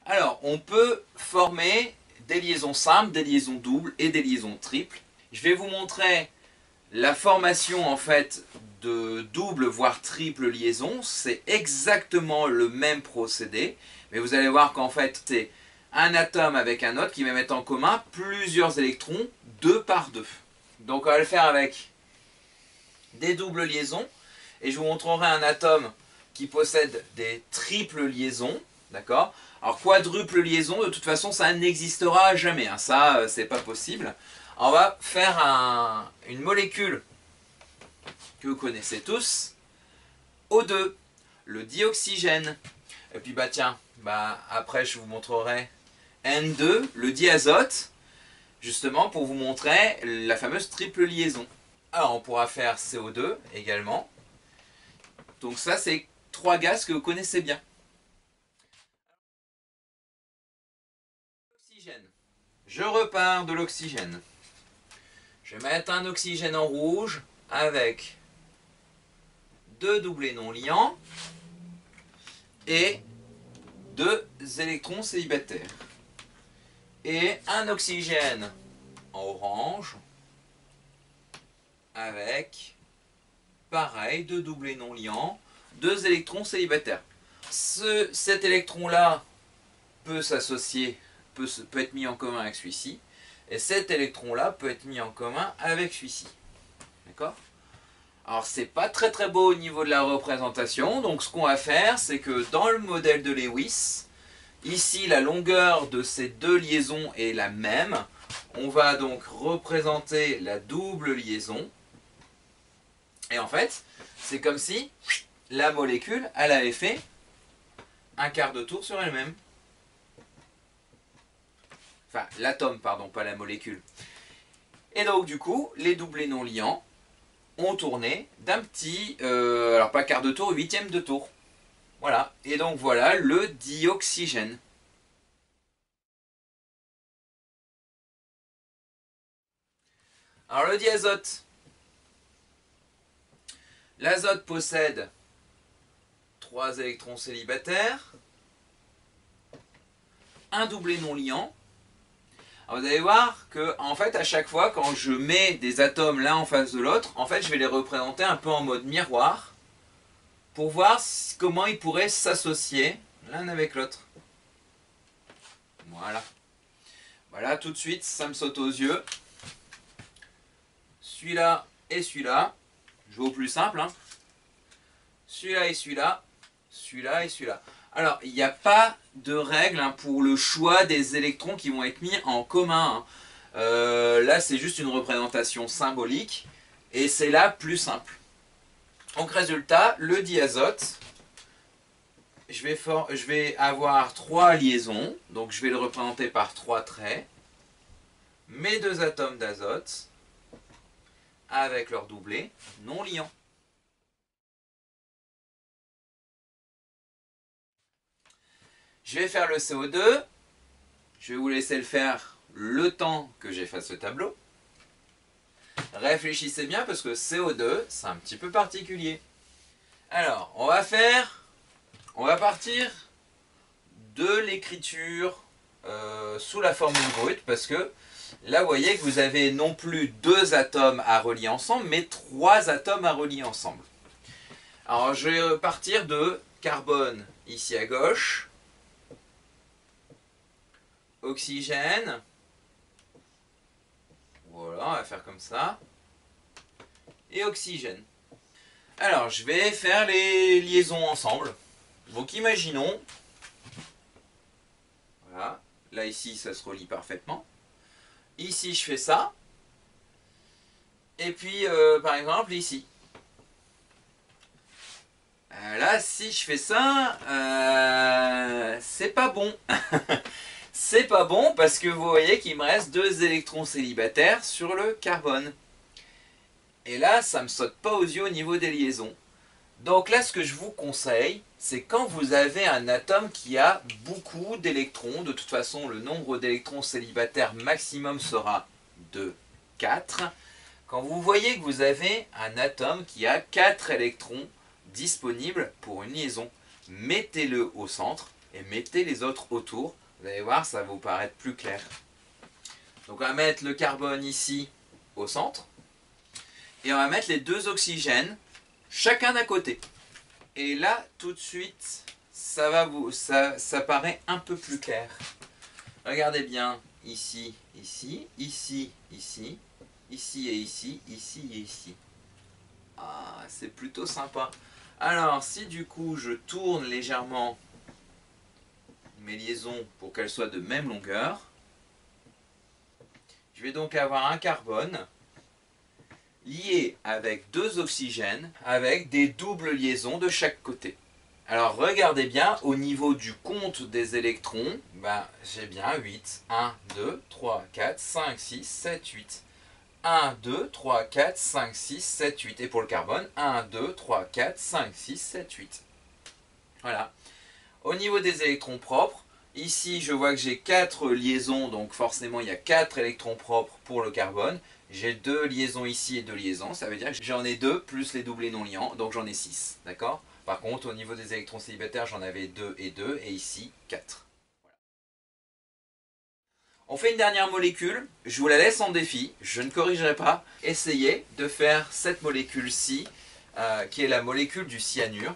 Alors, on peut former des liaisons simples, des liaisons doubles et des liaisons triples. Je vais vous montrer la formation en fait de double voire triple liaison. C'est exactement le même procédé, mais vous allez voir qu'en fait c'est un atome avec un autre qui va mettre en commun plusieurs électrons deux par deux. Donc on va le faire avec des doubles liaisons et je vous montrerai un atome qui possède des triples liaisons, d'accord? Alors quadruple liaison, de toute façon ça n'existera jamais, hein. Ça c'est pas possible. On va faire une molécule que vous connaissez tous, O2, le dioxygène. Et puis tiens, après je vous montrerai N2, le diazote, justement pour vous montrer la fameuse triple liaison. Alors on pourra faire CO2 également. Donc ça c'est trois gaz que vous connaissez bien. Oxygène. Je repars de l'oxygène. Je vais mettre un oxygène en rouge avec deux doublés non liants et deux électrons célibataires. Et un oxygène en orange avec, pareil, deux doublés non liants, deux électrons célibataires. Cet électron-là peut s'associer, peut être mis en commun avec celui-ci. Et cet électron-là peut être mis en commun avec celui-ci. D'accord? Alors, c'est pas très très beau au niveau de la représentation. Donc, ce qu'on va faire, c'est que dans le modèle de Lewis, ici, la longueur de ces deux liaisons est la même. On va donc représenter la double liaison. Et en fait, c'est comme si la molécule, elle avait fait un quart de tour sur elle-même. Enfin, l'atome, pardon, pas la molécule. Et donc, du coup, les doublés non liants ont tourné d'un petit, alors pas quart de tour, huitième de tour. Voilà. Et donc, voilà le dioxygène. Alors, le diazote. L'azote possède 3 électrons célibataires, un doublé non liant. Alors vous allez voir que en fait à chaque fois quand je mets des atomes l'un en face de l'autre, en fait je vais les représenter un peu en mode miroir pour voir comment ils pourraient s'associer l'un avec l'autre. Voilà. Voilà, tout de suite ça me saute aux yeux. Celui-là et celui-là. Je vais au plus simple, hein. Celui-là et celui-là. Celui-là et celui-là. Alors, il n'y a pas de règle pour le choix des électrons qui vont être mis en commun. Là, c'est juste une représentation symbolique. Et c'est la plus simple. Donc, résultat, le diazote, je vais avoir 3 liaisons. Donc, je vais le représenter par 3 traits. Mes 2 atomes d'azote avec leur doublé non liant. Je vais faire le CO2. Je vais vous laisser le faire le temps que j'efface le tableau. Réfléchissez bien parce que CO2, c'est un petit peu particulier. Alors, on va partir de l'écriture sous la formule brute parce que là, vous voyez que vous avez non plus 2 atomes à relier ensemble, mais 3 atomes à relier ensemble. Alors, je vais partir de carbone ici à gauche. Oxygène. Voilà, on va faire comme ça. Et oxygène. Alors, je vais faire les liaisons ensemble. Donc, imaginons. Voilà. Là, ici, ça se relie parfaitement. Ici, je fais ça. Et puis, par exemple, ici. Là, si je fais ça, c'est pas bon. C'est pas bon parce que vous voyez qu'il me reste 2 électrons célibataires sur le carbone. Et là, ça ne me saute pas aux yeux au niveau des liaisons. Donc là, ce que je vous conseille, c'est quand vous avez un atome qui a beaucoup d'électrons, de toute façon, le nombre d'électrons célibataires maximum sera de 4. Quand vous voyez que vous avez un atome qui a 4 électrons disponibles pour une liaison, mettez-le au centre. et mettez les autres autour. Vous allez voir, ça va vous paraître plus clair. Donc on va mettre le carbone ici au centre. Et on va mettre les deux oxygènes, chacun d'un côté. Et là, tout de suite, ça paraît un peu plus clair. Regardez bien, ici, ici, ici, ici, ici et ici, ici et ici. Ah, c'est plutôt sympa. Alors, si du coup je tourne légèrement mes liaisons pour qu'elles soient de même longueur, je vais donc avoir un carbone lié avec deux oxygènes avec des doubles liaisons de chaque côté. Alors regardez bien, au niveau du compte des électrons, j'ai bien 8. 1, 2, 3, 4, 5, 6, 7, 8. 1, 2, 3, 4, 5, 6, 7, 8. Et pour le carbone, 1, 2, 3, 4, 5, 6, 7, 8. Voilà. Au niveau des électrons propres, ici je vois que j'ai 4 liaisons, donc forcément il y a 4 électrons propres pour le carbone. J'ai 2 liaisons ici et 2 liaisons, ça veut dire que j'en ai 2 plus les doublés non liants, donc j'en ai 6. D'accord ? Par contre, au niveau des électrons célibataires, j'en avais 2 et 2, et ici 4. Voilà. On fait une dernière molécule, je vous la laisse en défi, je ne corrigerai pas. Essayez de faire cette molécule-ci, qui est la molécule du cyanure,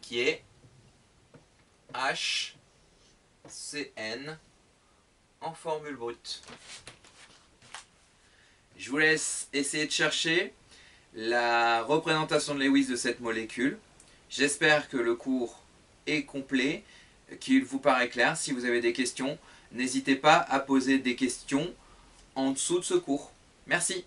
qui est HCN en formule brute. Je vous laisse essayer de chercher la représentation de Lewis de cette molécule. J'espère que le cours est complet, qu'il vous paraît clair. Si vous avez des questions, n'hésitez pas à poser des questions en dessous de ce cours. Merci.